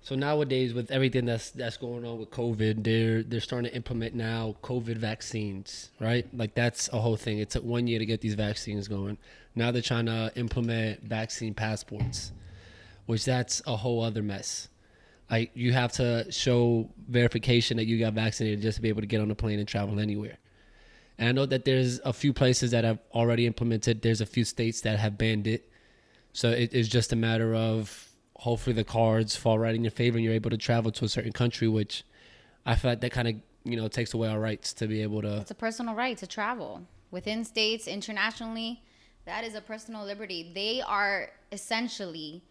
So nowadays, with everything that's going on with COVID, they're starting to implement now COVID vaccines, right? Like that's a whole thing. It took 1 year to get these vaccines going. Now they're trying to implement vaccine passports, which that's a whole other mess. Like you have to show verification that you got vaccinated just to be able to get on a plane and travel anywhere. And I know that there's a few places that have already implemented. There's a few states that have banned it. So it is just a matter of hopefully the cards fall right in your favor and you're able to travel to a certain country, which I feel like that kind of, takes away our rights to be able to. It's a personal right to travel within states, internationally. That is a personal liberty. They are essentially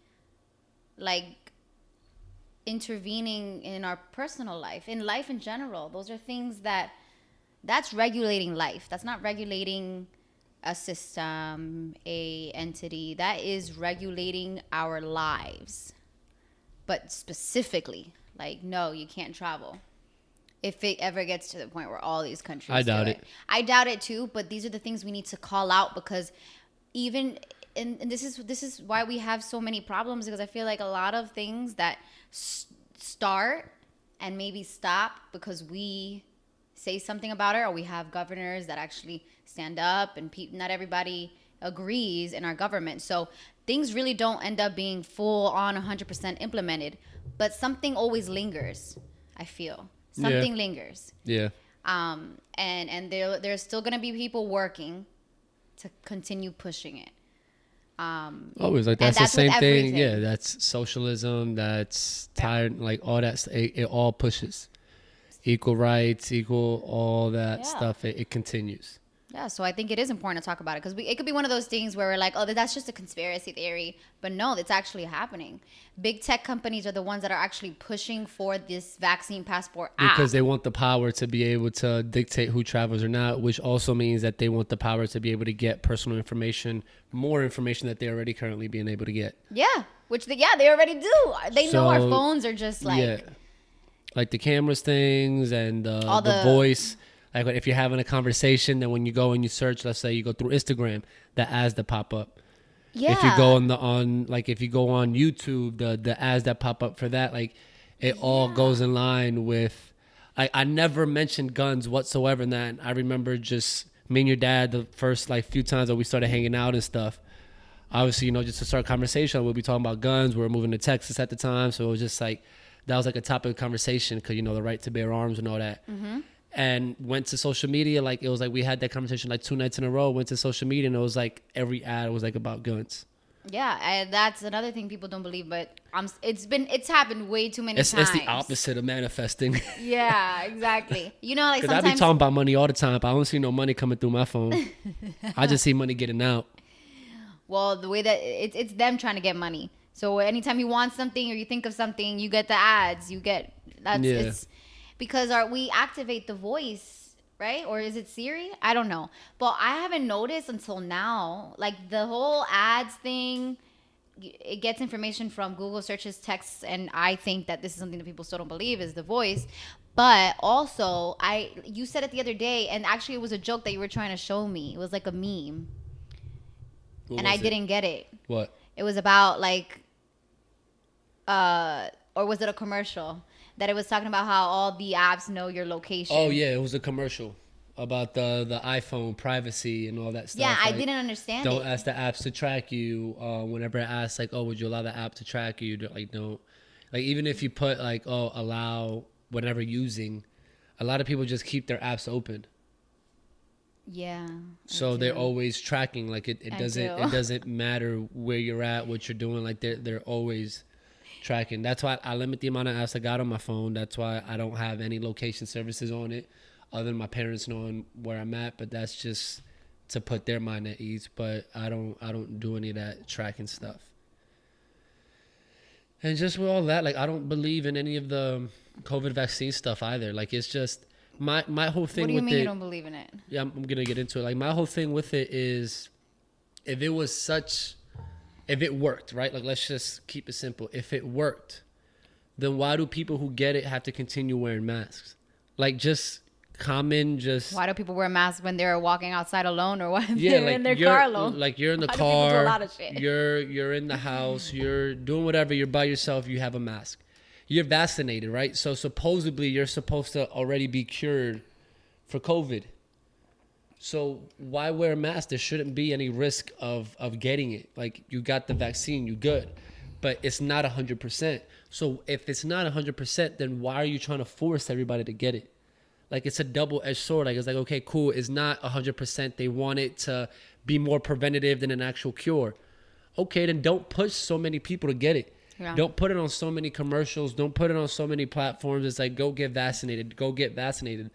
like intervening in our personal life, in life in general. Those are things that's regulating life. That's not regulating a system, a entity. That is regulating our lives. But specifically, like, no, you can't travel. If it ever gets to the point where all these countries I doubt it. I doubt it too, but these are the things we need to call out, because even and this is why we have so many problems, because I feel like a lot of things that start and maybe stop because we say something about it, or we have governors that actually stand up, and not everybody agrees in our government. So things really don't end up being full on 100% implemented, but something always lingers. I feel something lingers. Yeah. And there's still going to be people working to continue pushing it. Always, like that's the same thing. everything. Yeah, that's socialism. That's tired. Like all that. It all pushes equal rights, equal all that stuff. It continues. Yeah, so I think it is important to talk about it, because it could be one of those things where we're like, oh, that's just a conspiracy theory. But no, it's actually happening. Big tech companies are the ones that are actually pushing for this vaccine passport app. Because they want the power to be able to dictate who travels or not, which also means that they want the power to be able to get personal information, more information that they're already currently being able to get. Yeah, which they already do. They know our phones are just like... Yeah. Like the cameras things and the voice. Like if you're having a conversation, then when you go and you search, let's say you go through Instagram, the ads that pop up. Yeah. If you go if you go on YouTube, the ads that pop up for that, like it all goes in line with. I never mentioned guns whatsoever in that. And I remember just me and your dad the first few times that we started hanging out and stuff. Obviously, just to start a conversation, we'll be talking about guns. We were moving to Texas at the time, so it was just like that was like a topic of conversation because the right to bear arms and all that. Mm-hmm. And went to social media, it was like we had that conversation 2 nights in a row. Went to social media and it was like every ad was like about guns. Yeah, and that's another thing people don't believe, but it's happened way too many times. It's the opposite of manifesting. Yeah, exactly. Sometimes I be talking about money all the time, but I don't see no money coming through my phone. I just see money getting out. Well, the way that it's them trying to get money. So anytime you want something or you think of something, you get the ads. It's because we activate the voice, right? Or is it Siri? I don't know. But I haven't noticed until now, the whole ads thing, it gets information from Google searches, texts, and I think that this is something that people still don't believe is the voice. But also, you said it the other day, and actually it was a joke that you were trying to show me. It was like a meme. And I didn't get it. What? It was about or was it a commercial? That it was talking about how all the apps know your location. Oh, yeah. It was a commercial about the iPhone privacy and all that stuff. Yeah, I didn't understand Don't ask the apps to track you. Whenever it asks, would you allow the app to track you? Don't. Even if you put, allow whenever using, a lot of people just keep their apps open. Yeah. So they're always tracking. It doesn't matter where you're at, what you're doing. They're always tracking. That's why I limit the amount of apps I got on my phone. That's why I don't have any location services on it other than my parents knowing where I'm at, but that's just to put their mind at ease. But I don't do any of that tracking stuff. And just with all that, I don't believe in any of the COVID vaccine stuff either. It's just my whole thing with it. What do you mean you don't believe in it? Yeah, I'm going to get into it. My whole thing with it is if it worked, right? Let's just keep it simple. If it worked, then why do people who get it have to continue wearing masks? Why do people wear masks when they're walking outside alone or when they're in their car alone? You're in the car, do a lot of shit? You're in the house, you're doing whatever, you're by yourself, you have a mask. you're vaccinated, right? So supposedly you're supposed to already be cured for COVID. So why wear a mask? There shouldn't be any risk of getting it. Like, you got the vaccine, you good. But it's not 100%. So if it's not 100%, then why are you trying to force everybody to get it? Like, it's a double-edged sword. Like, it's like, okay, cool. It's not 100%. They want it to be more preventative than an actual cure. Okay, then don't push so many people to get it. Yeah. Don't put it on so many commercials. Don't put it on so many platforms. It's like, go get vaccinated. Go get vaccinated.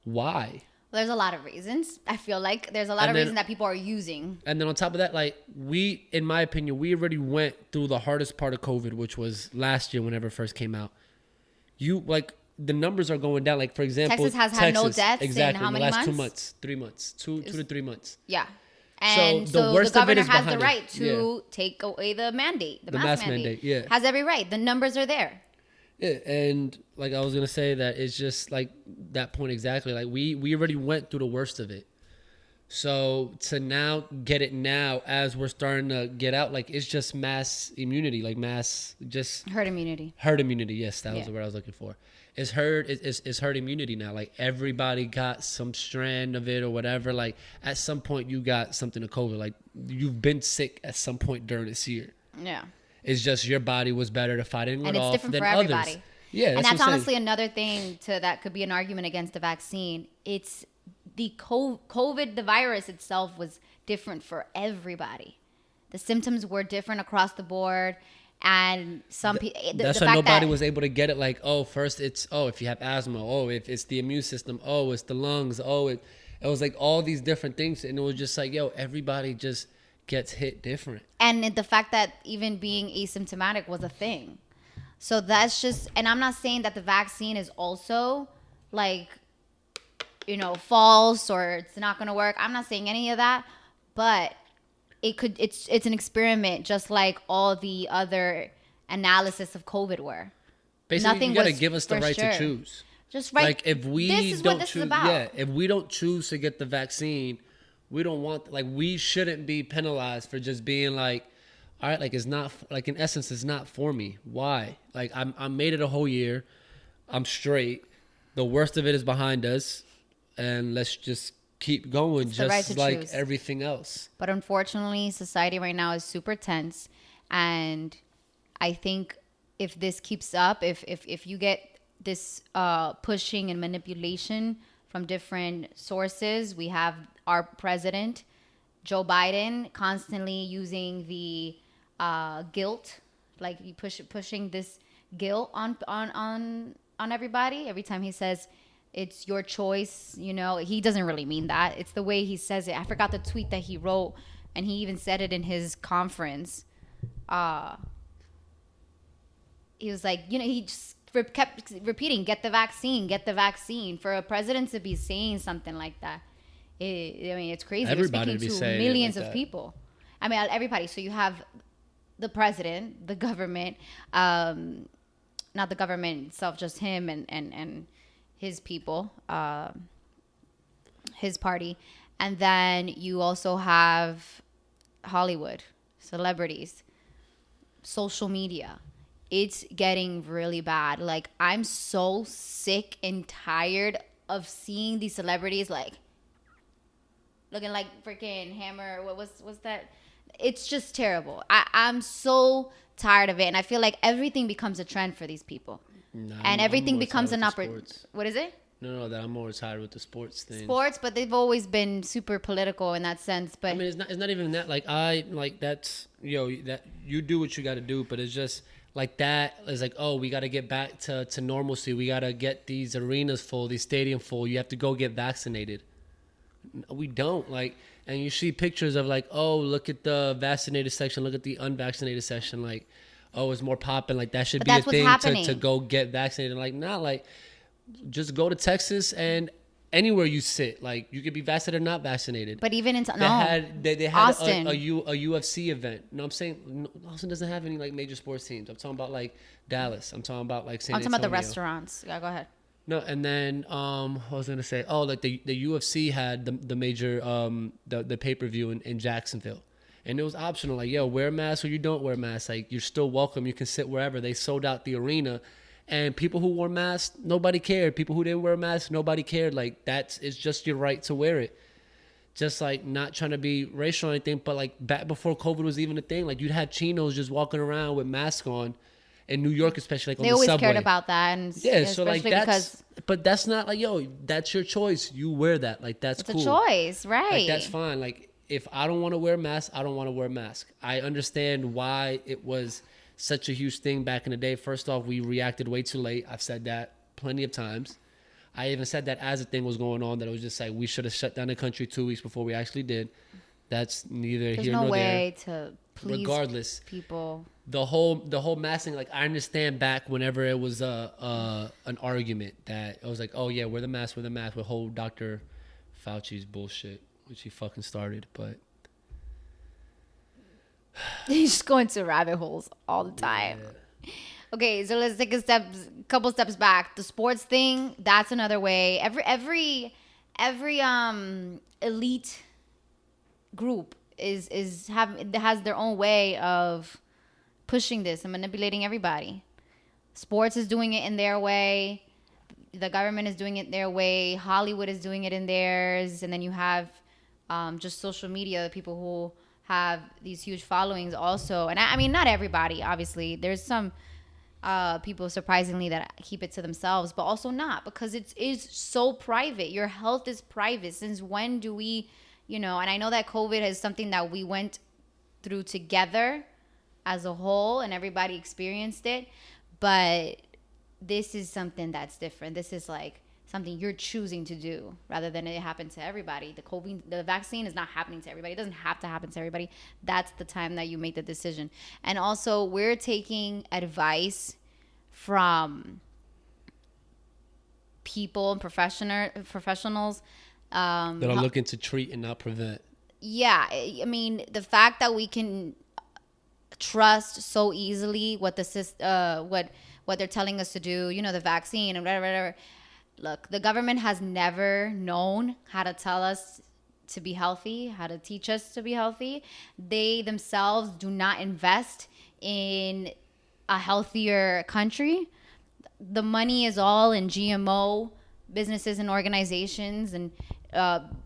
Why? Well, there's a lot of reasons. I feel like there's a lot of reasons that people are using. And then on top of that, like, we, in my opinion, we already went through the hardest part of COVID, which was last year whenever it first came out. The numbers are going down. Like, for example, Texas has had no deaths exactly, in how many months? The last 2 months, 3 months, two to 3 months. Yeah. And so the governor has the right to take away the mandate, the mask mandate. Yeah. Has every right. The numbers are there. Yeah, and like I was going to say that it's just like that point exactly. Like, we already went through the worst of it. So to now get it now as we're starting to get out, like, it's just mass immunity, like just herd immunity. Herd immunity, yes, that was the word I was looking for. It's herd immunity now. Like, everybody got some strand of it or whatever. Like, at some point you got something to COVID. Like, you've been sick at some point during this year. Yeah. It's just your body was better to fight it off than others. And it's different for everybody. Yeah, and that's honestly another thing that could be an argument against the vaccine. It's the COVID, the virus itself was different for everybody. The symptoms were different across the board. And some people, that's why nobody was able to get it. Like, first it's, if you have asthma, if it's the immune system, it's the lungs, it was like all these different things. And it was just like, everybody just gets hit different. And the fact that even being asymptomatic was a thing. So that's just, and I'm not saying that the vaccine is also like, false or it's not going to work. I'm not saying any of that, but it's an experiment, just like all the other analysis of COVID were. Basically, nothing you got to give us the right to choose. Just right. Like, if we don't choose, if we don't choose to get the vaccine, we don't want, like, we shouldn't be penalized for just being like, all right, like, it's not, like, in essence, it's not for me. Why? Like, I made it a whole year. I'm straight. The worst of it is behind us, and let's just keep going, just like choose. Everything else. But unfortunately, society right now is super tense, and I think if this keeps up, if you get this pushing and manipulation from different sources, we have our president Joe Biden constantly using the guilt, like pushing this guilt on everybody. Every time he says it's your choice, he doesn't really mean that. It's the way he says it. I forgot the tweet that he wrote, and he even said it in his conference. He was like, he just kept repeating, get the vaccine, get the vaccine. For a president to be saying something like that, it's crazy. Everybody We're speaking to millions of people. I mean, everybody. So you have the president, the government, not the government itself, just him and his people, his party. And then you also have Hollywood, celebrities, social media. It's getting really bad. Like, I'm so sick and tired of seeing these celebrities, like, looking like freaking Hammer. What's that? It's just terrible. I'm so tired of it. And I feel like everything becomes a trend for these people. And everything becomes an opportunity. What is it? No, that I'm more tired with the sports thing. Sports, but they've always been super political in that sense. But I mean, it's not even that. Like, that's, that you do what you got to do, but it's just like that is like, we got to get back to normalcy. We got to get these arenas full, these stadium full. You have to go get vaccinated. We don't, like, and you see pictures of like, look at the vaccinated section, look at the unvaccinated section, like, it's more popping, like that should be a thing to go get vaccinated. Like, not like, just go to Texas and anywhere you sit, like, you could be vaccinated or not vaccinated. But even in they had Austin. a UFC event. No, I'm saying Austin doesn't have any like major sports teams. I'm talking about like Dallas. I'm talking about like San Antonio. I'm talking about the restaurants. Yeah, go ahead. No, and then I was gonna say, like the UFC had the major the pay-per-view in Jacksonville, and it was optional. Like, wear a mask or you don't wear a mask. Like, you're still welcome. You can sit wherever. They sold out the arena, And people who wore masks, nobody cared. People who didn't wear masks, nobody cared. Like, it's just your right to wear it. Just like, not trying to be racial or anything, but like back before COVID was even a thing, like you'd have chinos just walking around with masks on in New York, especially like on the subway. They always cared about that. And yeah, so like but that's not like, yo, that's your choice. You wear that. Like, that's cool. It's a choice, right? Like, that's fine. Like, if I don't want to wear a mask, I don't want to wear a mask. I understand why it was such a huge thing back in the day. First off, we reacted way too late. I've said that plenty of times. I even said that as the thing was going on, that it was just like, we should have shut down the country 2 weeks before we actually did. That's neither here nor there. There's no way to please regardless people. The whole mask thing, like, I understand back whenever it was an argument that it was like, oh yeah, wear the mask with whole Dr. Fauci's bullshit, which he fucking started, but he's just going to rabbit holes all the time. Yeah. Okay, so let's take a couple steps back. The sports thing, that's another way. Every elite group has their own way of pushing this and manipulating everybody. Sports is doing it in their way. The government is doing it their way. Hollywood is doing it in theirs. And then you have just social media, people who have these huge followings also. And I mean, not everybody, obviously. There's some people, surprisingly, that keep it to themselves, but also not, because it is so private. Your health is private. Since when do we, and I know that COVID is something that we went through together as a whole and everybody experienced it, but this is something that's different. This is like something you're choosing to do rather than it happen to everybody. The vaccine is not happening to everybody. It doesn't have to happen to everybody. That's the time that you make the decision. And also, we're taking advice from people and professionals that are looking to treat and not prevent. Yeah, I mean, the fact that we can trust so easily what they're telling us to do, the vaccine and whatever. Look, the government has never known how to tell us to be healthy, how to teach us to be healthy. They themselves do not invest in a healthier country. The money is all in GMO businesses and organizations, and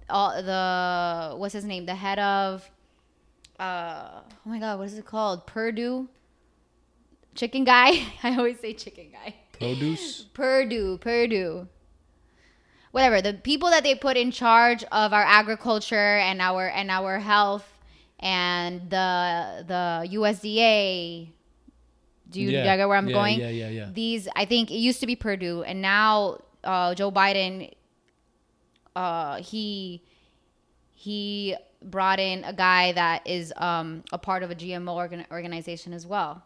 what's his name? The head of oh my God, what is it called? Purdue chicken guy. I always say chicken guy. Purdue. Whatever, the people that they put in charge of our agriculture and our health, and the USDA. Do you get where I'm going? Yeah. These, I think it used to be Purdue, and now Joe Biden, he brought in a guy that is a part of a GMO organization as well.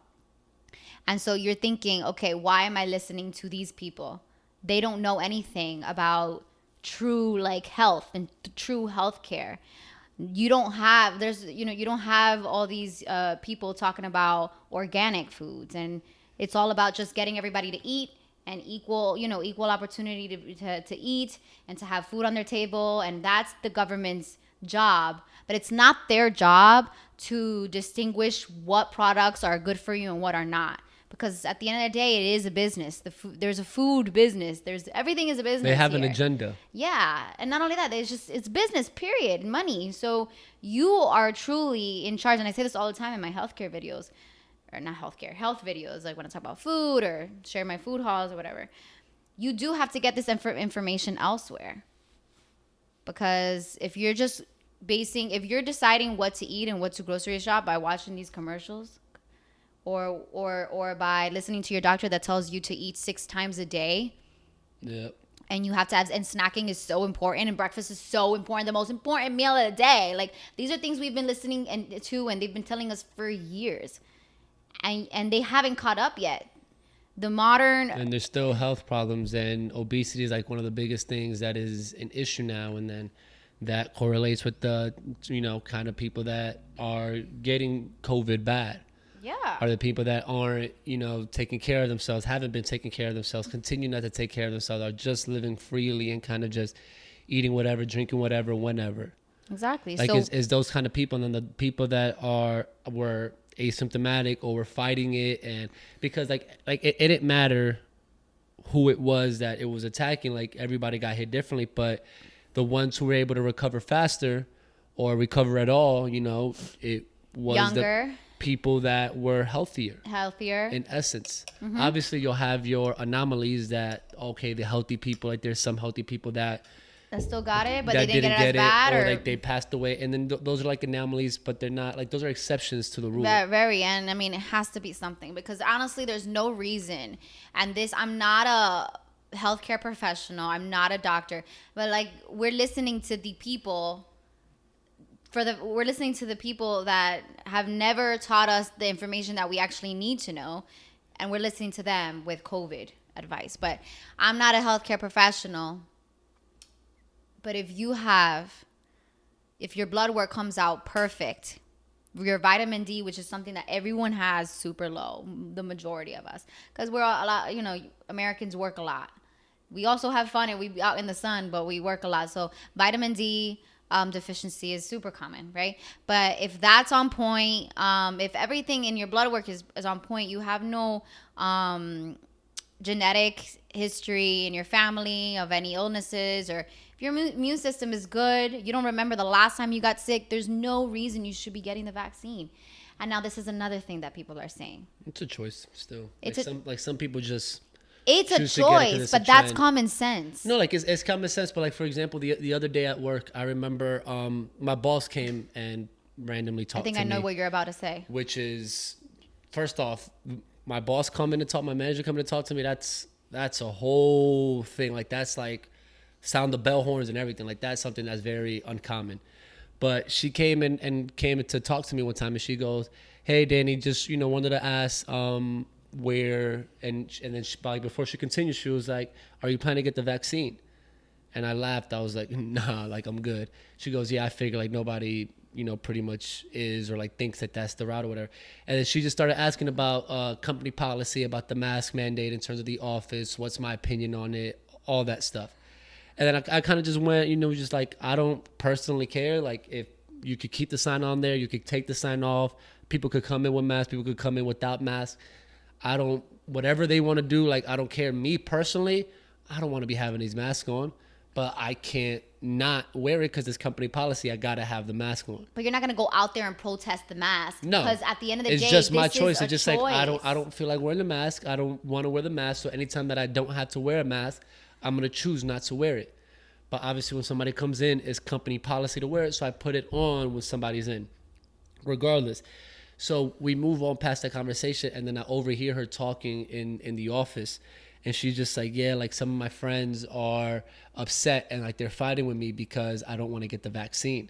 And so you're thinking, okay, why am I listening to these people? They don't know anything about true health and true health care. You don't have all these people talking about organic foods, and it's all about just getting everybody to eat and equal opportunity to eat and to have food on their table. And that's the government's job, but it's not their job to distinguish what products are good for you and what are not. Because at the end of the day, it is a business. There's a food business. Everything is a business. They have an agenda. Yeah, and not only that, it's business. Period. Money. So you are truly in charge. And I say this all the time in my healthcare videos, or not healthcare, health videos, like when I talk about food or share my food hauls or whatever. You do have to get this information elsewhere, because if you're deciding what to eat and what to grocery shop by watching these commercials, or by listening to your doctor that tells you to eat 6 times a day. Yep. And you have to and snacking is so important, and breakfast is so important, the most important meal of the day. Like, these are things we've been listening to, and they've been telling us for years. And they haven't caught up yet. And there's still health problems, and obesity is like one of the biggest things that is an issue now. And then that correlates with the, kind of people that are getting COVID bad. Yeah. Are the people that aren't, taking care of themselves, haven't been taking care of themselves, continue not to take care of themselves, are just living freely and kind of just eating whatever, drinking whatever, whenever. Exactly. Like, it's those kind of people. And then the people that were asymptomatic or were fighting it, and because it didn't matter who it was that it was attacking. Like everybody got hit differently, but the ones who were able to recover faster or recover at all, you know, it was younger the people that were healthier in essence. Obviously you'll have your anomalies that, okay, the healthy people, like there's some healthy people that still got it, but they didn't get it as bad, or like they passed away, and then those are like anomalies, but they're not like, those are exceptions to the rule. Very, and I mean, it has to be something, because honestly, there's no reason. And this, I'm not a healthcare professional, I'm not a doctor, but like we're listening to the people that have never taught us the information that we actually need to know, and we're listening to them with COVID advice. But I'm not a healthcare professional. But if your blood work comes out perfect, your vitamin D, which is something that everyone has, super low, the majority of us, because we're a lot, you know, Americans work a lot. We also have fun and we be out in the sun, but we work a lot. So vitamin D deficiency is super common, right? But if that's on point, if everything in your blood work is on point, you have no genetic history in your family of any illnesses, or if your immune system is good, you don't remember the last time you got sick, there's no reason you should be getting the vaccine. And now this is another thing that people are saying. It's a choice still. Some people just... It's a choice, but that's common sense. No, like it's common sense, but like, for example, the other day at work, I remember my boss came and randomly talked to me. I think I know what you're about to say. Which is, first off, my boss coming to talk, my manager coming to talk to me, that's a whole thing. Like, that's like sound the bell horns and everything. Like, that's something that's very uncommon. But she came came to talk to me one time, and she goes, "Hey, Danny, just, you know, wanted to ask where," and then she, like, before she continued, she was like, "Are you planning to get the vaccine?" And I laughed. I was like, "Nah, like, I'm good." She goes, "Yeah, I figure like nobody, you know, pretty much is, or like thinks that that's the route or whatever." And then she just started asking about company policy, about the mask mandate in terms of the office, what's my opinion on it, all that stuff. And then I kind of just went, you know, just like, I don't personally care. Like, if you could keep the sign on there, you could take the sign off. People could come in with masks. People could come in without masks. Whatever they want to do, like, I don't care. Me personally, I don't want to be having these masks on, but I can't not wear it because it's company policy. I got to have the mask on. But you're not going to go out there and protest the mask. No. Because at the end of the day, it's just my choice. It's just choice. like, I don't feel like wearing the mask. I don't want to wear the mask. So anytime that I don't have to wear a mask, I'm going to choose not to wear it. But obviously when somebody comes in, it's company policy to wear it. So I put it on when somebody's in, regardless. So we move on past that conversation, and then I overhear her talking in the office. And she's just like, yeah, like some of my friends are upset and like they're fighting with me because I don't want to get the vaccine.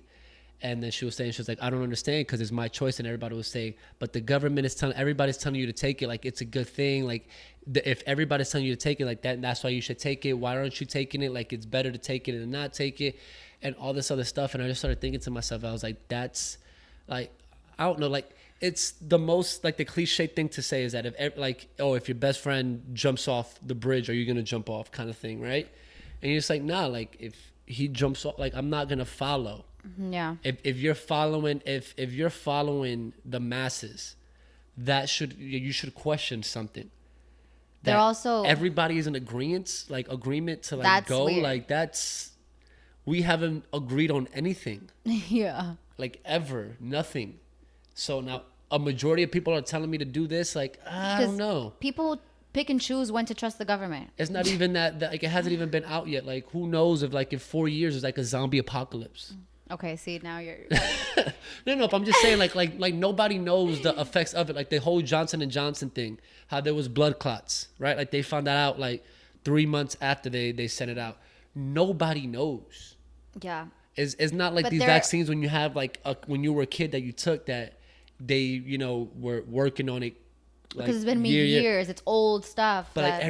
And then she was like, I don't understand because it's my choice. And everybody was saying, but the government is everybody's telling you to take it. Like, it's a good thing. Like, if everybody's telling you to take it like that, that's why you should take it. Why aren't you taking it? Like, it's better to take it and not take it, and all this other stuff. And I just started thinking to myself, I was like, that's like, I don't know, like, it's the most, like, the cliche thing to say is that if your best friend jumps off the bridge, are you going to jump off, kind of thing, right? And you're just like, nah, like, if he jumps off, like, I'm not going to follow. Yeah. If you're following the masses, you should question something. They're also, everybody is in agreement to like that's go weird. Like, we haven't agreed on anything. Yeah. Like, ever, nothing. So now a majority of people are telling me to do this. Like, I don't know. People pick and choose when to trust the government. It's not even that like, it hasn't even been out yet. Like, who knows if like in 4 years there's like a zombie apocalypse. Okay, see, now you're No, but I'm just saying, like nobody knows the effects of it. Like the whole Johnson & Johnson thing, how there was blood clots, right? Like, they found that out like 3 months after they sent it out. Nobody knows. Yeah. It's not like these vaccines when you have like when you were a kid that you took that they, you know, were working on it. Like, because it's been years. It's old stuff. But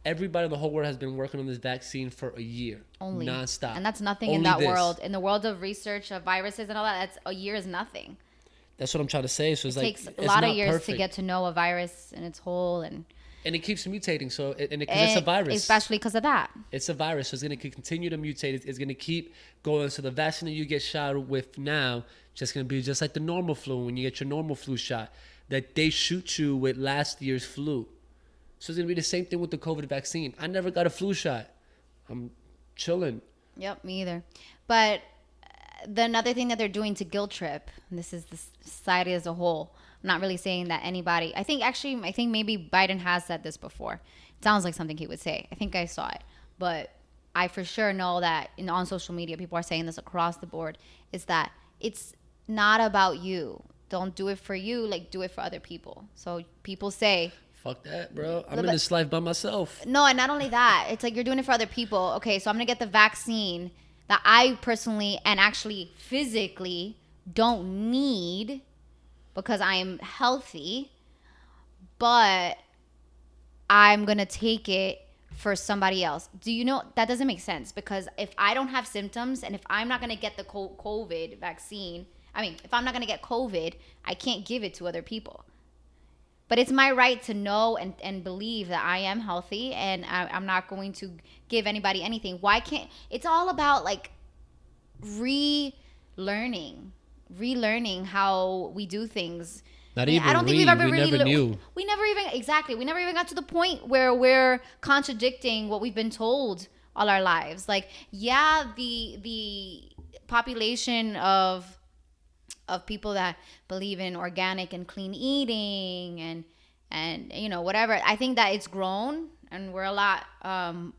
everybody in the whole world has been working on this vaccine for a year. Only. Nonstop. And that's nothing in that world. In the world of research of viruses and all that, a year is nothing. That's what I'm trying to say. So it takes a lot of years to get to know a virus in its whole, and it keeps mutating. So it's a virus, especially because of that. It's a virus, so it's going to continue to mutate. It's going to keep going. So the vaccine that you get shot with now, just going to be just like the normal flu when you get your normal flu shot that they shoot you with last year's flu. So it's gonna be the same thing with the COVID vaccine. I never got a flu shot. I'm chilling. Yep, me either. But the another thing that they're doing to guilt trip, and this is the society as a whole. I'm not really saying that anybody. I think maybe Biden has said this before. It sounds like something he would say. I think I saw it, but I for sure know that on social media, people are saying this across the board. Is that it's not about you. Don't do it for you. Like, do it for other people. So people say, fuck that, bro. I'm in this life by myself. No, and not only that, it's like you're doing it for other people. Okay, so I'm going to get the vaccine that I personally and actually physically don't need because I am healthy, but I'm going to take it for somebody else. Do you know that doesn't make sense? Because if I don't have symptoms and if I'm not going to get the COVID vaccine, if I'm not going to get COVID, I can't give it to other people. But it's my right to know and believe that I am healthy and I'm not going to give anybody anything. Why can't... It's all about like relearning how we do things. I don't think we've ever really knew. We never even got to the point where we're contradicting what we've been told all our lives. Like, yeah, the population of people that believe in organic and clean eating and you know, whatever. I think that it's grown and we're a lot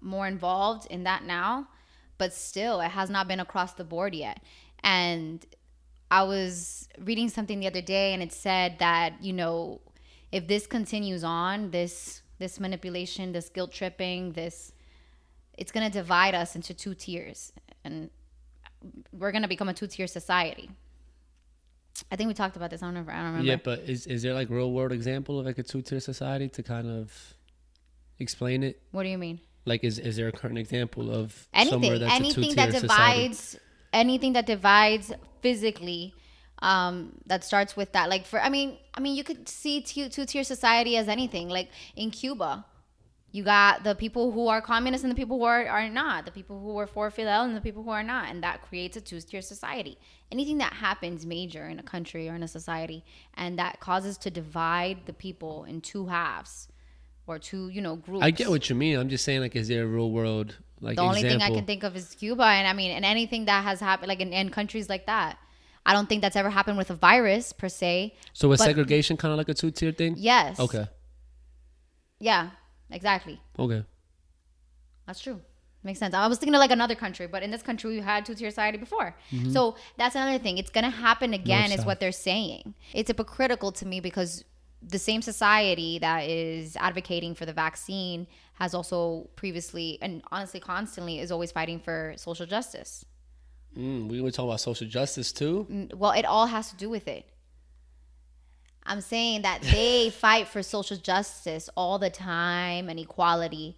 more involved in that now, but still it has not been across the board yet. And I was reading something the other day and it said that, you know, if this continues on, this manipulation, this guilt tripping, it's going to divide us into two tiers and we're going to become a two-tier society. I think we talked about this. I don't remember. Yeah, but is there like real world example of like a two-tier society to kind of explain it? What do you mean? Like, is there a current example of anything that divides society? Anything that divides physically, that starts with that. Like you could see two-tier society as anything. Like in Cuba, you got the people who are communists and the people who are not. The people who are for Fidel and the people who are not. And that creates a two-tier society. Anything that happens major in a country or in a society and that causes to divide the people in two halves or two, you know, groups. I get what you mean. I'm just saying, like, is there a real world like the only thing I can think of is Cuba. And anything that has happened, like in countries like that. I don't think that's ever happened with a virus per se. So is segregation kind of like a two-tier thing? Yes. Okay. Yeah. Exactly. Okay. That's true. Makes sense. I was thinking of like another country, but in this country we had two-tier society before. Mm-hmm. So that's another thing. It's going to happen again is what they're saying. It's hypocritical to me because the same society that is advocating for the vaccine has also previously and honestly constantly is always fighting for social justice. We were talking about social justice too? Well, it all has to do with it. I'm saying that they fight for social justice all the time and equality,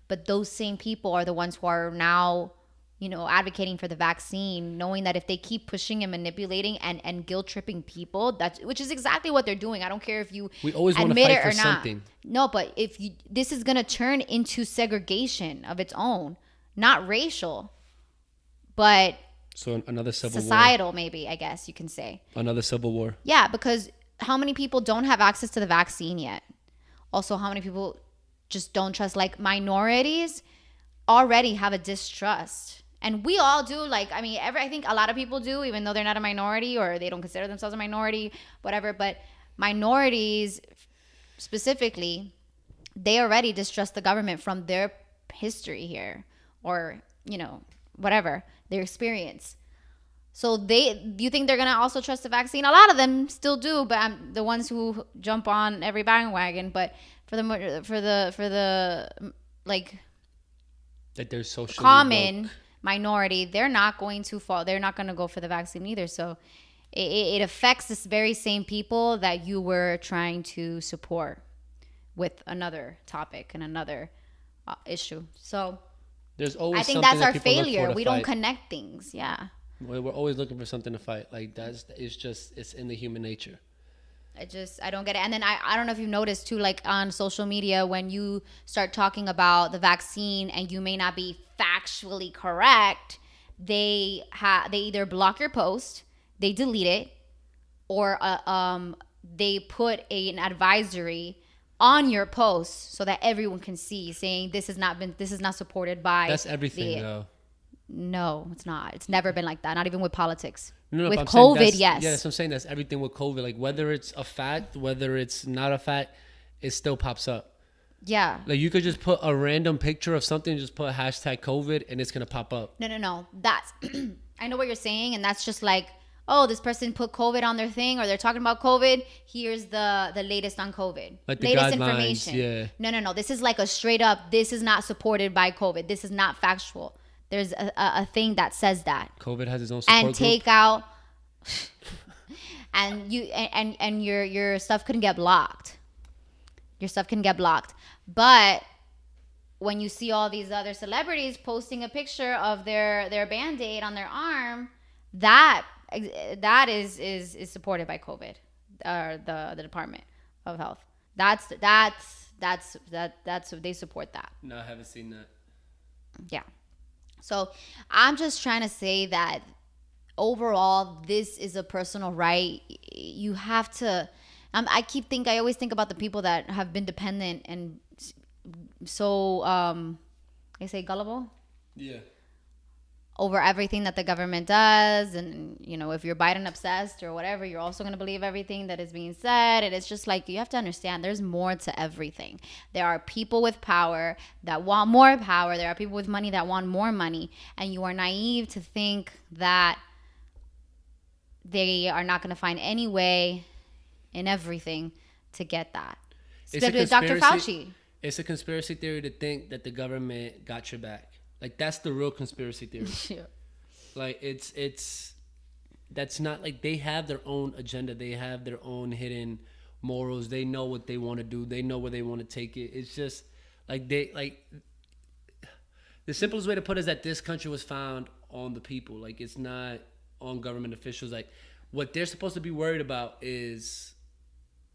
but those same people are the ones who are now, you know, advocating for the vaccine, knowing that if they keep pushing and manipulating and guilt tripping people, which is exactly what they're doing. I don't care if you admit it or not. Something. No, but this is going to turn into segregation of its own, not racial, but so another civil societal war. Maybe, I guess you can say. Another civil war. Yeah, because how many people don't have access to the vaccine yet? Also, how many people just don't trust? Like minorities already have a distrust. And we all do. Like, I think a lot of people do, even though they're not a minority or they don't consider themselves a minority, whatever. But minorities specifically, they already distrust the government from their history here or, you know, whatever, their experience. So do you think they're going to also trust the vaccine? A lot of them still do, but I'm the ones who jump on every bandwagon. But for the like that they're socially common woke minority, they're not going to fall. They're not going to go for the vaccine either. So it affects this very same people that you were trying to support with another topic and another issue. So there's always I think that's our failure. We don't connect things. Yeah. We're always looking for something to fight. Like it's in the human nature. I don't get it. And then I don't know if you've noticed too, like on social media, when you start talking about the vaccine and you may not be factually correct, they either block your post, they delete it, or they put an advisory on your post so that everyone can see, saying this is not supported by. That's everything, though. No, it's not. It's never been like that. Not even with politics. No, with COVID, yes. Yeah, that's what I'm saying. That's everything with COVID. Like, whether it's a fact, whether it's not a fact, it still pops up. Yeah. Like, you could just put a random picture of something, just put a hashtag COVID, and it's going to pop up. No. That's, I know what you're saying, and that's just like, oh, this person put COVID on their thing, or they're talking about COVID. Here's the latest on COVID. Like the latest guidelines, information. yeah. No. This is like a straight up, this is not supported by COVID. This is not factual. There's a thing that says that. COVID has its own support and group. take out, and you and your stuff couldn't get blocked. Your stuff can get blocked. But when you see all these other celebrities posting a picture of their Band-Aid on their arm, that is supported by COVID, or the Department of Health. That's they support that. No, I haven't seen that. Yeah. So I'm just trying to say that overall, this is a personal right. You have to. I always think about the people that have been dependent and so I say gullible. Yeah. Over everything that the government does, and if you're Biden obsessed or whatever, you're also going to believe everything that is being said. And it's just like, you have to understand there's more to everything. There are people with power that want more power. There are people with money that want more money, and you are naive to think that they are not going to find any way in everything to get that. Especially with Dr. Fauci. It's a conspiracy theory to think that the government got your back. Like, that's the real conspiracy theory. Yeah. Like, that's not, like, they have their own agenda. They have their own hidden morals. They know what they want to do. They know where they want to take it. It's just like the simplest way to put it is that this country was found on the people. Like, it's not on government officials. Like, what they're supposed to be worried about is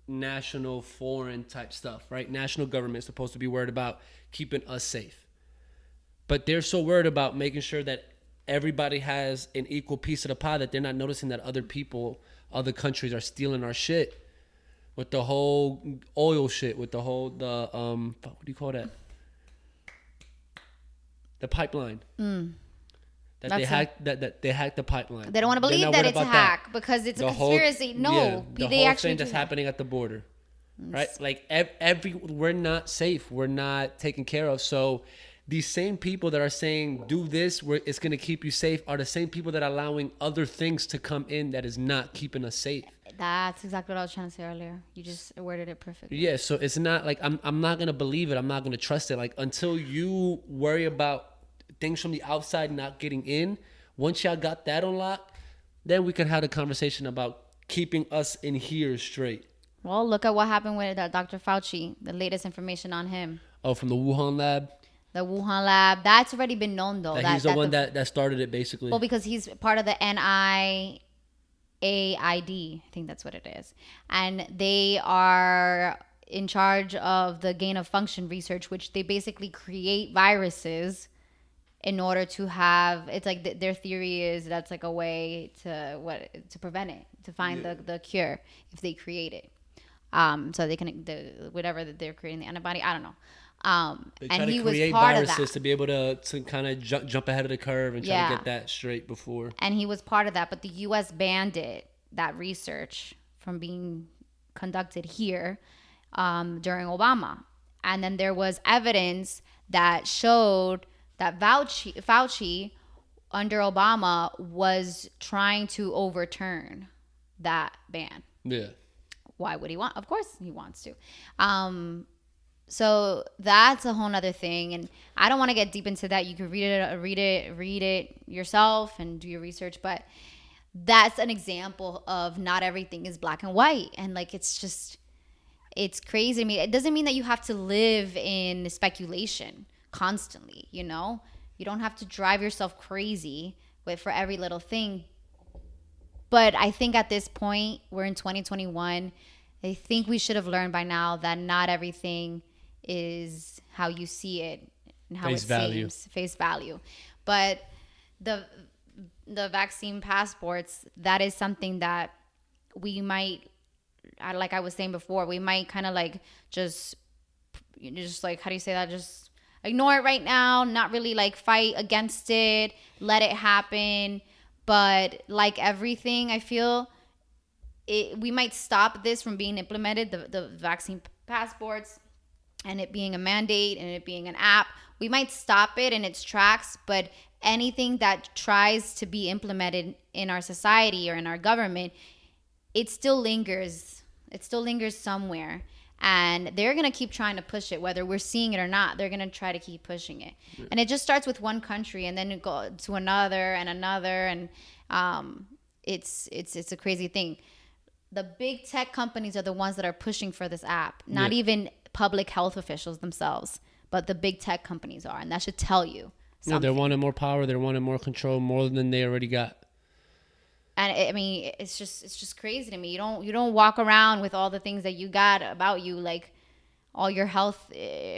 national, foreign type stuff, right? National government is supposed to be worried about keeping us safe. But they're so worried about making sure that everybody has an equal piece of the pie that they're not noticing that other people, other countries are stealing our shit with the whole oil shit, with the whole, what do you call that? The pipeline. That they hacked the pipeline. They don't want to believe that it's a hack because it's a conspiracy. The whole thing that's happening at the border, right? Like we're not safe. We're not taken care of. So these same people that are saying do this, where it's going to keep you safe, are the same people that are allowing other things to come in that is not keeping us safe. That's exactly what I was trying to say earlier. You just worded it perfectly. Yeah, so it's not like I'm not going to believe it. I'm not going to trust it. Like, until you worry about things from the outside not getting in, once y'all got that unlocked, then we can have a conversation about keeping us in here straight. Well, look at what happened with Dr. Fauci, the latest information on him. Oh, from the Wuhan lab? The Wuhan lab. That's already been known, though. He's the one that started it, basically. Well, because he's part of the NIAID. I think that's what it is. And they are in charge of the gain of function research, which they basically create viruses in order to have, it's like their theory is that's like a way to prevent it, to find the cure if they create it. So they can, whatever that they're creating, the antibody, I don't know. They try and to he create was part viruses of that. to be able to kind of jump ahead of the curve and try to get that straight before. And he was part of that, but the U.S. banned that research from being conducted here during Obama. And then there was evidence that showed that Fauci under Obama was trying to overturn that ban. Yeah. Why would he want? Of course he wants to. So that's a whole nother thing. And I don't want to get deep into that. You can read it yourself and do your research. But that's an example of not everything is black and white. And like, it's crazy to me. It doesn't mean that you have to live in speculation constantly, you know? You don't have to drive yourself crazy for every little thing. But I think at this point, we're in 2021. I think we should have learned by now that not everything is how you see it and how it seems, face value. But the vaccine passports, that is something that we might like I was saying before, we might kind of like just like, how do you say that? Just ignore it right now, not really like fight against it, let it happen. But like everything, I feel we might stop this from being implemented, the vaccine passports, and it being a mandate and it being an app. We might stop it in its tracks, but anything that tries to be implemented in our society or in our government, it still lingers. It still lingers somewhere. And they're going to keep trying to push it, whether we're seeing it or not. They're going to try to keep pushing it. Yeah. And it just starts with one country, and then it goes to another and another. And it's a crazy thing. The big tech companies are the ones that are pushing for this app, not even public health officials themselves, but the big tech companies are. And that should tell you something. Yeah, they're wanting more power. They're wanting more control, more than they already got. And I mean, it's just crazy to me. You don't walk around with all the things that you got about you, like all your health,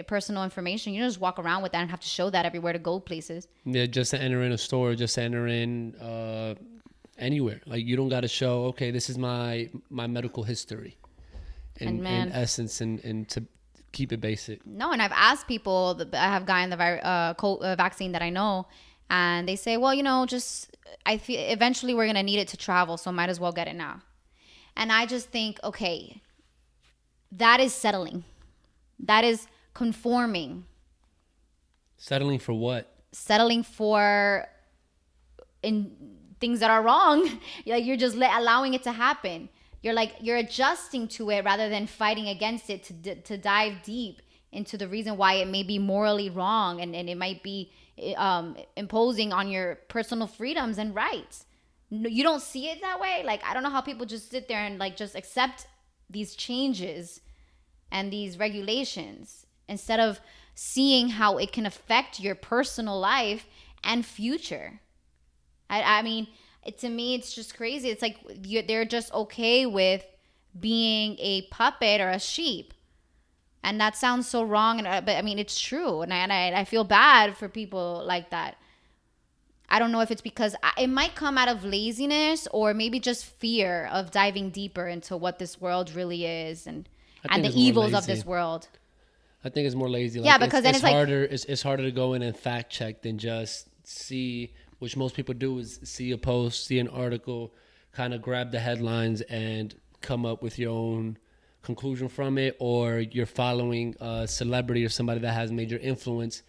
personal information. You don't just walk around with that and have to show that everywhere to go places. Yeah, just to enter in a store, just to enter in anywhere. Like, you don't got to show, okay, this is my medical history in essence, and to keep it basic. No, and I've asked people, I have gotten the vaccine that I know, and they say, well, just I feel eventually we're going to need it to travel, so might as well get it now. And I just think, okay, that is settling. That is conforming. Settling for what? Settling for in things that are wrong. Like, you're just allowing it to happen. You're adjusting to it rather than fighting against it to dive deep into the reason why it may be morally wrong, and it might be imposing on your personal freedoms and rights. You don't see it that way. Like, I don't know how people just sit there and like just accept these changes and these regulations instead of seeing how it can affect your personal life and future. I mean, to me, it's just crazy. It's like they're just okay with being a puppet or a sheep. And that sounds so wrong, but I mean, it's true. And I feel bad for people like that. I don't know if it's because it might come out of laziness or maybe just fear of diving deeper into what this world really is and the evils of this world. I think it's more lazy. Like, yeah, because then it's harder. It's harder to go in and fact check than just see, which most people do, is see a post, see an article, kind of grab the headlines and come up with your own conclusion from it, or you're following a celebrity or somebody that has major influence.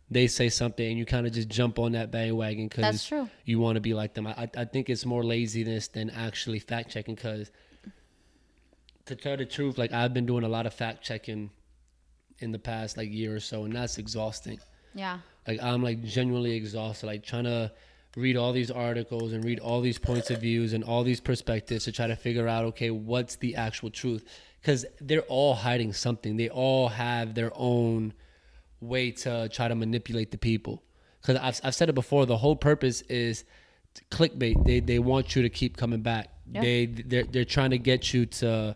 They say something and you kind of just jump on that bandwagon because you want to be like them. I think it's more laziness than actually fact checking, because to tell the truth, like, I've been doing a lot of fact checking in the past like year or so, and that's exhausting. Yeah. Like, I'm like genuinely exhausted, like trying to read all these articles and read all these points of views and all these perspectives to try to figure out, okay, what's the actual truth? Because they're all hiding something. They all have their own way to try to manipulate the people. Because I've said it before, the whole purpose is clickbait. They want you to keep coming back. Yeah. They're trying to get you to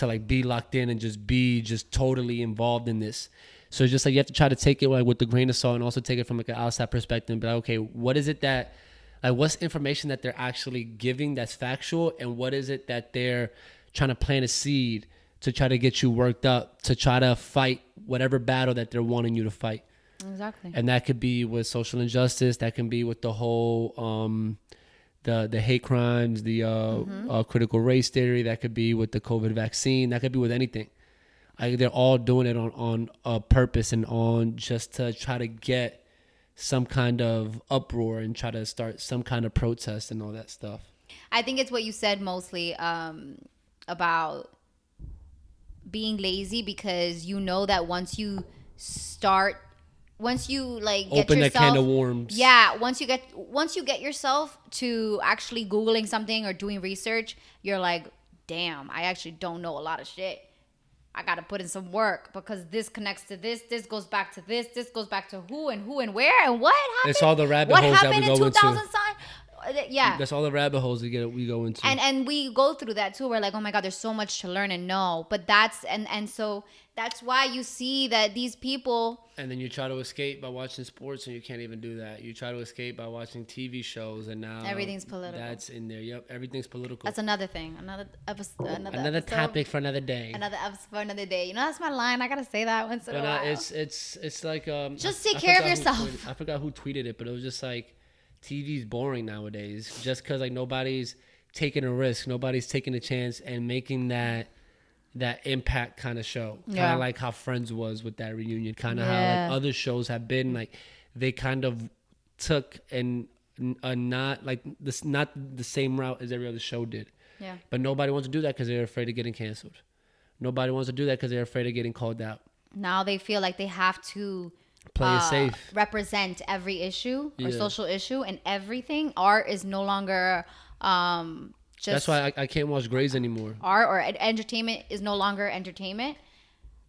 like be locked in and just totally involved in this. So it's just like you have to try to take it like with the grain of salt, and also take it from like an outside perspective and be like, okay, what is it that, like, what's information that they're actually giving that's factual, and what is it that they're trying to plant a seed to try to get you worked up, to try to fight whatever battle that they're wanting you to fight. Exactly. And that could be with social injustice. That can be with the whole, the hate crimes, the critical race theory. That could be with the COVID vaccine. That could be with anything. They're all doing it on a purpose and on just to try to get some kind of uproar and try to start some kind of protest and all that stuff. I think it's what you said mostly about being lazy, because you know that once you like get open yourself, that can of worms. Yeah, once you get yourself to actually Googling something or doing research, you're like, damn, I actually don't know a lot of shit. I got to put in some work because this connects to this. This goes back to this. This goes back to who and where and what happened. It's all the rabbit holes that we go into. What happened in Yeah. That's all the rabbit holes we go into. And we go through that too. We're like, oh my God, there's so much to learn and know. But so that's why you see that these people. And then you try to escape by watching sports, and you can't even do that. You try to escape by watching TV shows, and now everything's political. That's in there. Yep, everything's political. That's another thing. Another episode, topic for another day. Another episode for another day. You know, that's my line. I gotta say that once in a while. It's like just take care of yourself. I forgot who tweeted it, but it was just like, TV's boring nowadays. Just because like nobody's taking a risk, nobody's taking a chance, and making that impact kind of show. Kind of like how Friends was with that reunion. Kind of how like other shows have been, like they kind of took and not like this, not the same route as every other show did. Yeah. But nobody wants to do that because they're afraid of getting canceled. Nobody wants to do that because they're afraid of getting called out. Now they feel like they have to play it safe, represent every issue or social issue and everything. Art is no longer just. That's why I can't watch Grey's anymore. Art or entertainment is no longer entertainment.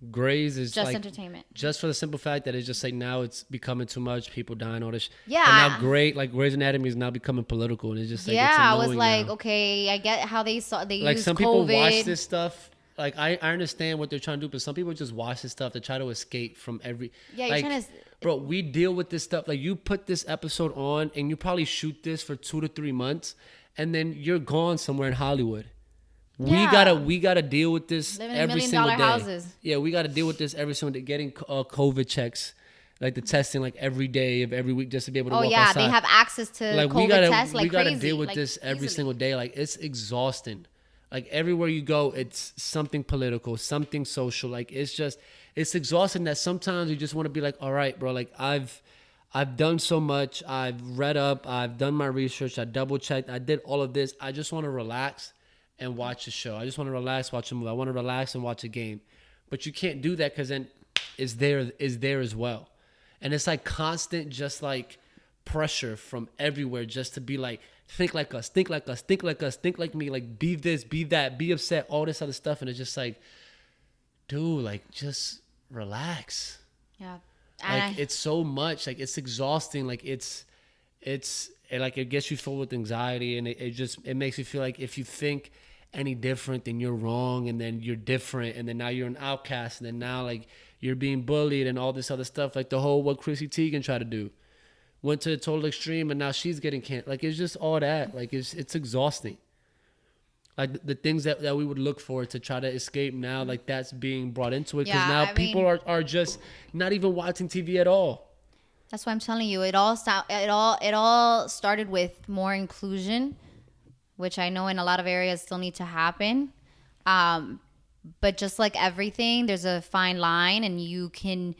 Grey's is just like entertainment. Just for the simple fact that it's just like now it's becoming too much. People dying, all this. Yeah. And now Grey's Anatomy is now becoming political, and it's just like it's I was like, now. Okay, I get how they like use some COVID. People watch this stuff. Like I understand what they're trying to do, but some people just watch this stuff to try to escape from every. Yeah, like, you're trying to. Bro, we deal with this stuff. Like you put this episode on, and you probably shoot this for 2 to 3 months, and then you're gone somewhere in Hollywood. Yeah. We gotta deal with this living every in $1 single million day. houses. Yeah, we gotta deal with this every single day. Getting COVID checks, like the testing, like every day of every week, just to be able to walk outside. They have access to like COVID tests like we gotta crazy, deal with like this every easily. single day. Like it's exhausting. Like everywhere you go, it's something political, something social. Like it's exhausting that sometimes you just want to be like, all right, bro. Like I've done so much. I've read up. I've done my research. I double checked. I did all of this. I just want to relax and watch a show. I just want to relax, watch a movie. I want to relax and watch a game. But you can't do that because then is there as well. And it's like constant just like pressure from everywhere just to be like, think like us, think like us, think like us, think like me, like be this, be that, be upset, all this other stuff. And it's just like, dude, like just relax. Yeah. Like it's so much, like it's exhausting. Like it's like it gets you filled with anxiety, and it makes you feel like if you think any different, then you're wrong, and then you're different, and then now you're an outcast, and then now like you're being bullied and all this other stuff. Like the whole what Chrissy Teigen tried to do. Went to the total extreme, and now she's getting canceled. Like it's just all that. Like it's exhausting. Like the things that we would look for to try to escape now, like that's being brought into it because now people are just not even watching TV at all. That's why I'm telling you, it all started with more inclusion, which I know in a lot of areas still need to happen. But just like everything, there's a fine line, and you can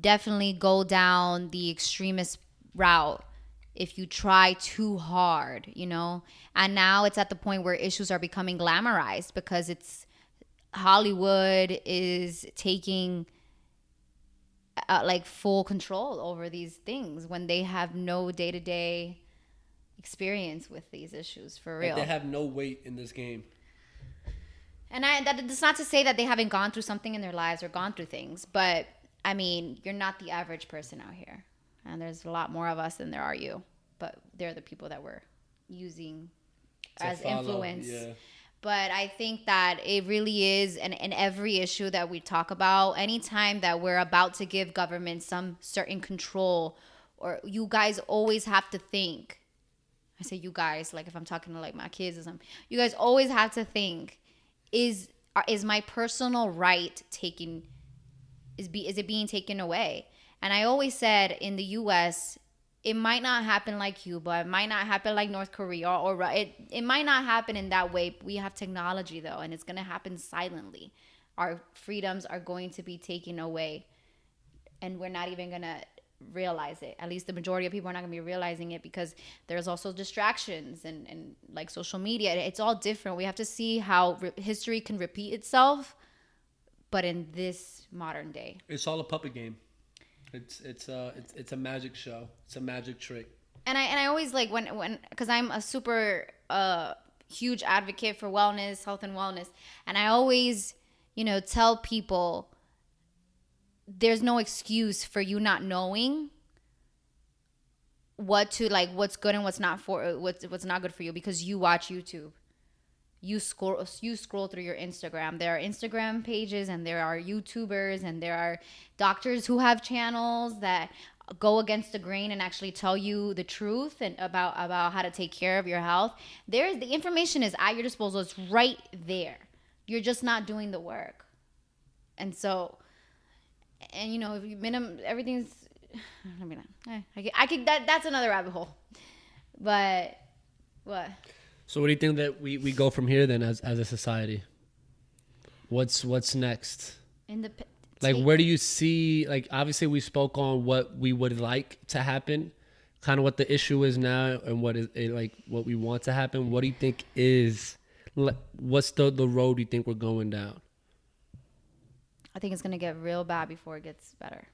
definitely go down the extremist route if you try too hard, you know. And now it's at the point where issues are becoming glamorized because it's Hollywood is taking like full control over these things when they have no day-to-day experience with these issues for real. Like they have no weight in this game. And that's not to say that they haven't gone through something in their lives or gone through things, but I mean, you're not the average person out here. And there's a lot more of us than there are you. But they're the people that we're using as influence. Yeah. But I think that it really is, and in every issue that we talk about, anytime that we're about to give government some certain control, or you guys always have to think, I say you guys, like if I'm talking to like my kids or something, you guys always have to think, is my personal right taken, is it being taken away? And I always said in the U.S., it might not happen like Cuba. It might not happen like North Korea. Or it might not happen in that way. We have technology, though, and it's going to happen silently. Our freedoms are going to be taken away, and we're not even going to realize it. At least the majority of people are not going to be realizing it because there's also distractions and like social media. It's all different. We have to see how history can repeat itself, but in this modern day. It's all a puppet game. It's a magic show. It's a magic trick. And I always like when because I'm a super huge advocate for wellness, health and wellness, and I always tell people there's no excuse for you not knowing what's good and what's not for what's not good for you because you watch YouTube. You scroll through your Instagram. There are Instagram pages and there are YouTubers and there are doctors who have channels that go against the grain and actually tell you the truth and about how to take care of your health. There's the information is at your disposal. It's right there. You're just not doing the work. And so, and you know, if you minimum everything's, I mean, I could that's another rabbit hole. But what? So what do you think that we go from here then as a society? What's next? Like, where do you see, like, obviously we spoke on what we would like to happen, kind of what the issue is now and what is like what we want to happen. What do you think what's the road you think we're going down? I think it's going to get real bad before it gets better.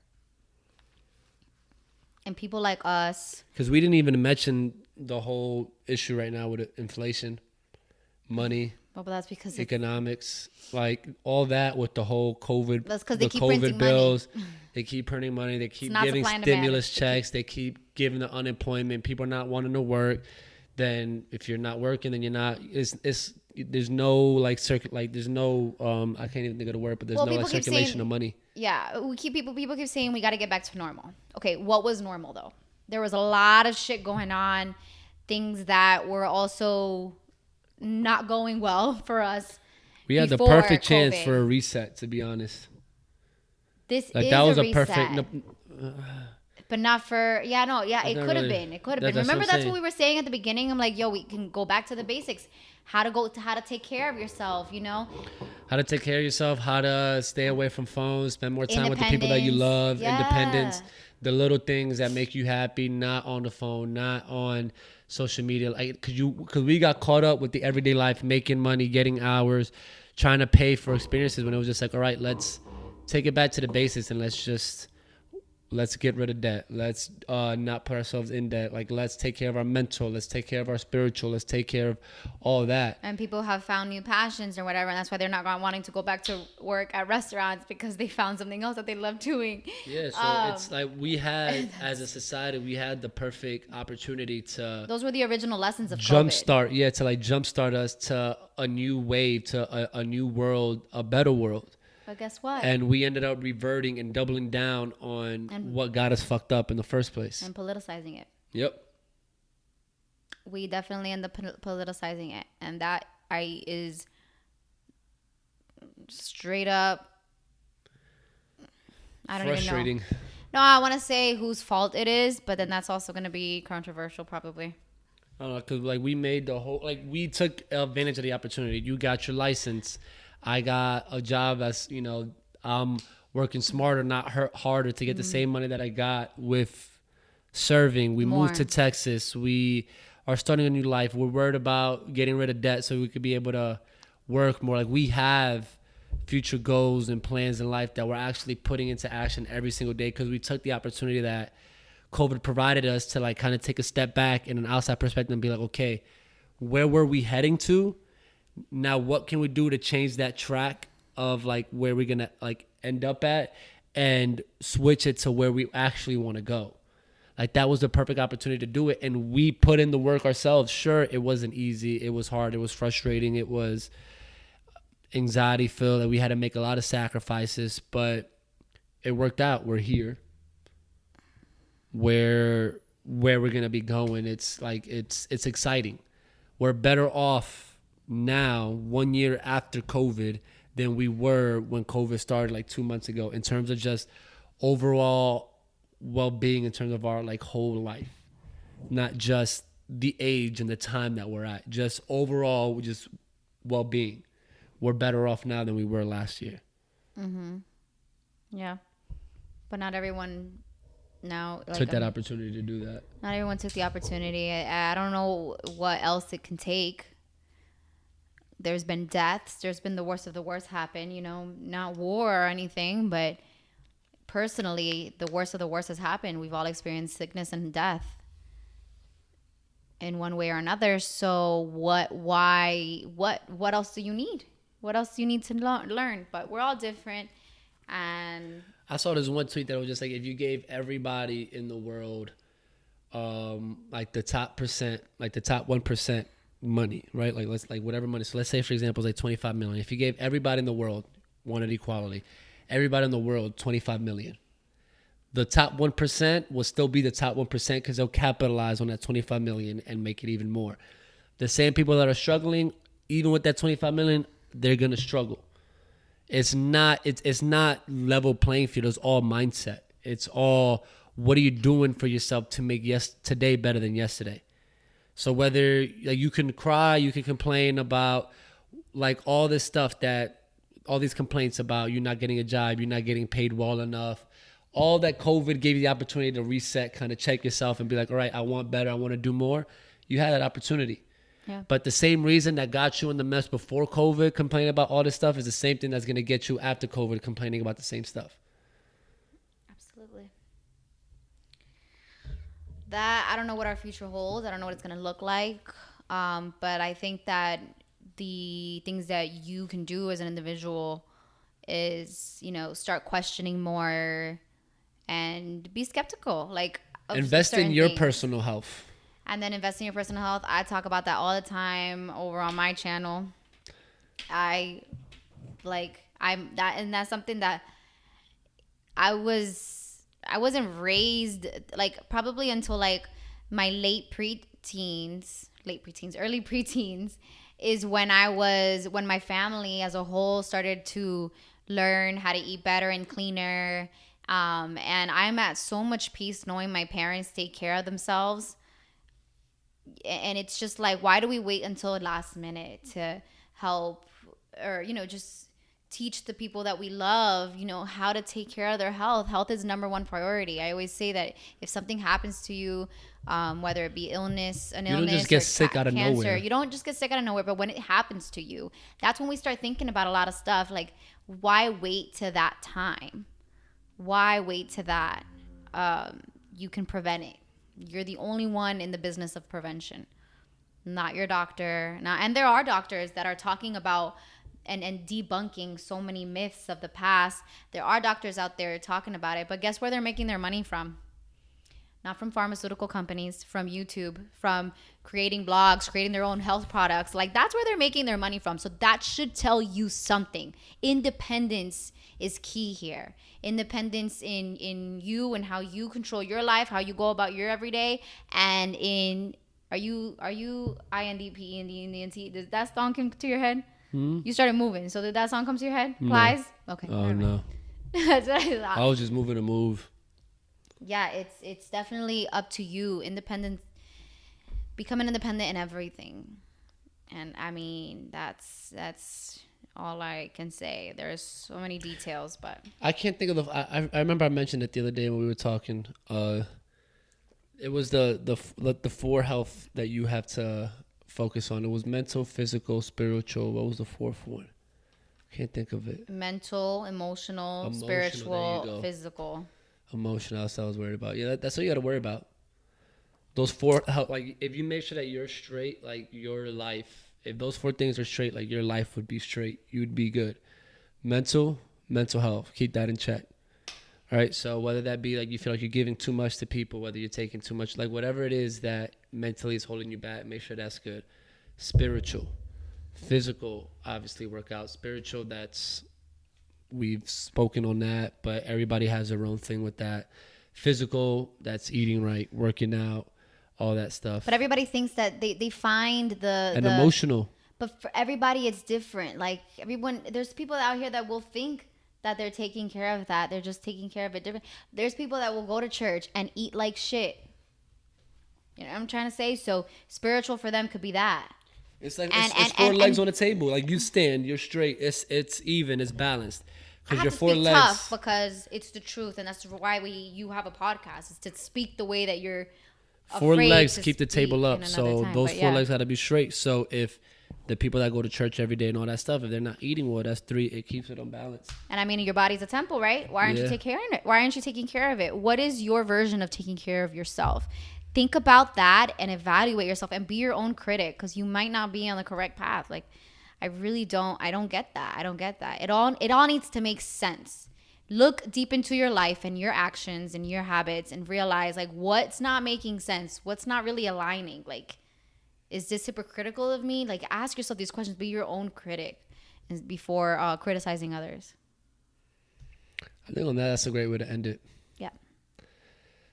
And people like us. Because we didn't even mention the whole issue right now with inflation, money. Well, but that's because economics, like all that with the whole COVID. That's because they keep COVID printing bills. Money. They keep printing money. They keep giving stimulus checks. They keep giving the unemployment. People are not wanting to work. Then if you're not working, then you're not. There's no like circuit. Like there's no. I can't even think of the word, but there's no like circulation of money. Yeah, people keep saying we got to get back to normal. Okay, what was normal though? There was a lot of shit going on, things that were also not going well for us. We had the perfect chance for a reset, to be honest. This like, is that was a reset. Perfect. But not for it could have been. It could have been. Remember that's what we were saying at the beginning. I'm like, yo, we can go back to the basics. How to take care of yourself, you know? How to take care of yourself, how to stay away from phones, spend more time with the people that you love, independence, the little things that make you happy, not on the phone, not on social media. Like, cause we got caught up with the everyday life, making money, getting hours, trying to pay for experiences when it was just like, all right, let's take it back to the basics and let's get rid of debt. Let's not put ourselves in debt. Like, let's take care of our mental. Let's take care of our spiritual. Let's take care of all that. And people have found new passions or whatever, and that's why they're not wanting to go back to work at restaurants because they found something else that they love doing. Yeah, so it's like we had, as a society, we had the perfect opportunity to... Those were the original lessons of jumpstart, COVID. To like jumpstart us to a new wave, to a new world, a better world. But guess what? And we ended up reverting and doubling down on what got us fucked up in the first place. And politicizing it. Yep. We definitely end up politicizing it. And that is straight up, I don't even know. No, I want to say whose fault it is, but then that's also going to be controversial probably. I don't know, because like we made the whole, like we took advantage of the opportunity. You got your license. I got a job as, you know, I'm working smarter, not harder to get the same money that I got with serving. We moved to Texas. We are starting a new life. We're worried about getting rid of debt so we could be able to work more. Like we have future goals and plans in life that we're actually putting into action every single day because we took the opportunity that COVID provided us to like kind of take a step back in an outside perspective and be like, okay, where were we heading to? Now, what can we do to change that track of like where we're going to like end up at and switch it to where we actually want to go? Like that was the perfect opportunity to do it. And we put in the work ourselves. Sure, it wasn't easy. It was hard. It was frustrating. It was anxiety filled that we had to make a lot of sacrifices, but it worked out. We're here. Where we're going to be going. It's like, it's exciting. We're better off now 1 year after COVID than we were when COVID started like 2 months ago in terms of just overall well-being in terms of our like whole life, not just the age and the time that we're at, just overall just well-being. We're better off now than we were last year. Yeah, but not everyone now took that opportunity to do that. Not everyone took the opportunity. I don't know what else it can take. There's been deaths. There's been the worst of the worst happen, you know, not war or anything, but personally, the worst of the worst has happened. We've all experienced sickness and death in one way or another. So what else do you need? What else do you need to learn? But we're all different. And I saw this one tweet that was just like, if you gave everybody in the world like the top percent, like the top 1% money, right? Like whatever money. So let's say, for example, it's like 25 million. If you gave everybody in the world, wanted equality, everybody in the world 25 million, the top 1% will still be the top 1% because they'll capitalize on that 25 million and make it even more. The same people that are struggling, even with that 25 million, they're gonna struggle. It's not level playing field. It's all mindset. It's all, what are you doing for yourself to make today better than yesterday? So whether like, you can cry, you can complain about like all this stuff, all these complaints about you not getting a job, you're not getting paid well enough, all that COVID gave you the opportunity to reset, kind of check yourself and be like, all right, I want better, I want to do more. You had that opportunity. Yeah. But the same reason that got you in the mess before COVID, complaining about all this stuff, is the same thing that's going to get you after COVID, complaining about the same stuff. Absolutely. That, I don't know what our future holds. I don't know what it's going to look like. But I think that the things that you can do as an individual is, start questioning more and be skeptical. Like, invest in your personal health. And then invest in your personal health. I talk about that all the time over on my channel. That's something that I wasn't raised, like, probably until like my early preteens is when my family as a whole started to learn how to eat better and cleaner. And I'm at so much peace knowing my parents take care of themselves. And it's just like, why do we wait until the last minute to help or, just teach the people that we love, how to take care of their health? Health is number one priority. I always say that if something happens to you, whether it be illness, you don't just get sick out of nowhere. You don't just get sick out of nowhere, but when it happens to you, that's when we start thinking about a lot of stuff. Like, why wait to that time? Why wait to that? You can prevent it. You're the only one in the business of prevention, not your doctor. And there are doctors that are talking about and debunking so many myths of the past. There are doctors out there talking about it, but guess where they're making their money from? Not from pharmaceutical companies, from YouTube, from creating blogs, creating their own health products. Like, that's where they're making their money from. So that should tell you something. Independence is key here. Independence in you and how you control your life, how you go about your everyday, and are you INDP and the NT? Does that song come to your head? You started moving, so did that song come to your head? No. Plies? Okay. Oh no. That's what I thought. I was just moving to move. Yeah, it's definitely up to you. Independent, becoming independent in everything, and I mean that's all I can say. There's so many details, but I can't think of I remember I mentioned it the other day when we were talking. It was the four health that you have to focus on. It was mental, physical, spiritual. What was the fourth one? Can't think of it. Mental, emotional, spiritual, physical. Emotional, that's what I was worried about. Yeah, that's what you got to worry about. Those four, like, if you make sure that you're straight, like, your life, if those four things are straight, like, your life would be straight. You'd be good. Mental health, keep that in check. All right, so whether that be, like, you feel like you're giving too much to people, whether you're taking too much, like, whatever it is that mentally is holding you back, make sure that's good. Spiritual. Physical, obviously, work out. Spiritual, we've spoken on that, but everybody has their own thing with that. Physical, that's eating right, working out, all that stuff. But everybody thinks that they find the emotional. But for everybody, it's different. Like, there's people out here that will think that they're taking care of that. They're just taking care of it different. There's people that will go to church and eat like shit. You know what I'm trying to say? So spiritual for them could be that. It's like it's four legs on the table. Like, you stand, you're straight. It's even, it's balanced. Because your four legs. Tough because it's the truth, and that's why you have a podcast, is to speak the way that you're. Four legs to keep the table up. So those four legs got to be straight. So if the people that go to church every day and all that stuff, if they're not eating well, that's three. It keeps it on balance. And I mean, your body's a temple, right? Why aren't you taking care of it? Why aren't you taking care of it? What is your version of taking care of yourself? Think about that and evaluate yourself and be your own critic, because you might not be on the correct path. Like, I don't get that. It all needs to make sense. look deep into your life and your actions and your habits and realize like what's not making sense, what's not really aligning. Like, is this hypocritical of me? Like, ask yourself these questions. Be your own critic before criticizing others. I think on that's a great way to end it. Yeah.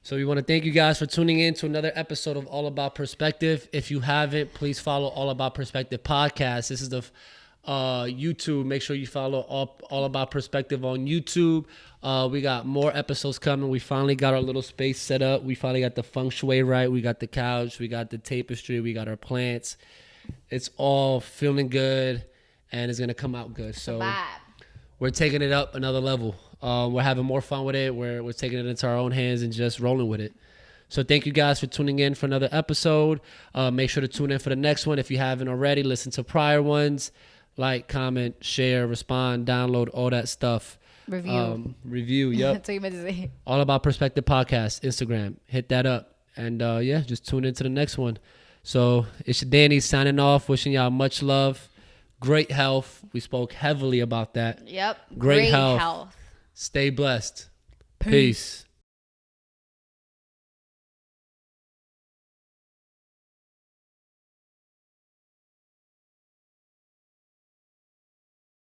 So we want to thank you guys for tuning in to another episode of All About Perspective. If you haven't, please follow All About Perspective podcast. This is the YouTube. Make sure you follow All About Perspective on YouTube. We got more episodes coming. We finally got our little space set up. We finally got the feng shui right. We got the couch. We got the tapestry. We got our plants. It's all feeling good, and it's going to come out good. So we're taking it up another level. We're having more fun with it. We're taking it into our own hands and just rolling with it. So thank you guys for tuning in for another episode. Make sure to tune in for the next one. If you haven't already, listen to prior ones. Like, comment, share, respond, download, all that stuff. Review, yep. That's what you meant to say. All About Perspective Podcast, Instagram. Hit that up. And yeah, just tune into the next one. So it's your Danny signing off, wishing y'all much love, great health. We spoke heavily about that. Yep. Great health. Stay blessed. Peace.